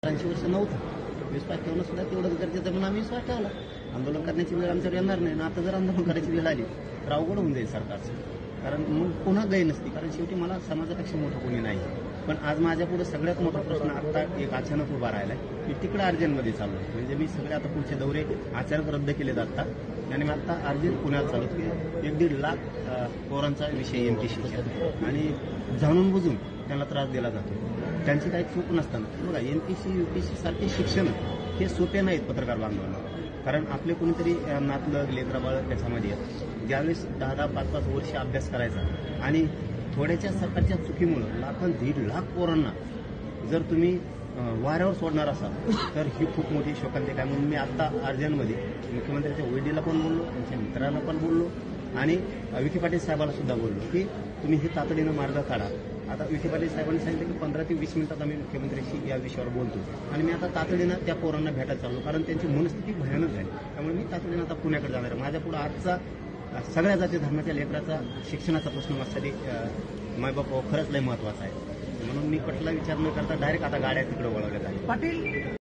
80 वर्ष नव्हतं. विश्वास ठेवणं सुद्धा तेवढंच गरजेचं म्हणून आम्ही विश्वास ठेवला. आंदोलन करण्याची वेळ आमच्यावर येणार नाही. आता जर आंदोलन करायची वेळ आली तर अवघड होऊन जाईल सरकारचं. कारण मग पुन्हा गय नसती. कारण शेवटी मला समाजापेक्षा मोठं कोणी नाही. पण आज माझ्यापुढे सगळ्यात मोठा प्रश्न आता एक अचानक उभा राहिलाय. मी तिकडे अर्जंटमध्ये चाललो. म्हणजे मी सगळे आता पुढचे दौरे अचानक रद्द केले जातात आणि मी आता अर्जंट पुण्यात चालू की 1-1.5 लाख पोरांचा विषय एमपीसीचा आणि जाणून बुजून त्यांना त्रास दिला जातो. त्यांची काही चूक नसताना बघा एमपीसी यूपीसी सारखे शिक्षण हे सोपे नाहीत पत्रकार बांधवांना. कारण आपले कोणीतरी नातलग लेकराबाळ त्याच्यामध्ये ज्यावेळेस 10-10, 5-5 वर्ष अभ्यास करायचा आणि थोड्याच्या सरकारच्या चुकीमुळे 1.5 लाख पोरांना जर तुम्ही वाऱ्यावर सोडणार असाल तर ही खूप मोठी शोकांतिका आहे. म्हणून मी आता अर्जंटमध्ये मुख्यमंत्र्यांच्या ओळीला पण बोललो, त्यांच्या मित्रांना पण बोललो आणि विखे पाटील साहेबांना सुद्धा बोललो की तुम्ही हे तातडीनं मार्ग काढा. आता विखे पाटील साहेबांनी सांगितलं की 15 ते 20 मिनिटात आम्ही मुख्यमंत्र्यांशी या विषयावर बोलतो आणि मी आता तातडीनं त्या पोरांना भेटायला चाललो. कारण त्यांची मनस्थिती भयानक झाली. त्यामुळे मी तातडीनं आता पुण्याकडे जाणार आहे. माझ्यापुढे आजचा सगळ्या जाती धर्माच्या लेकराचा शिक्षणाचा प्रश्न माझ्यासाठी मायबाप खरंच लय महत्वाचा आहे. म्हणून मी कुठला विचार न करता डायरेक्ट आता गाड्या तिकडे वळवल्यात आहे. पाटील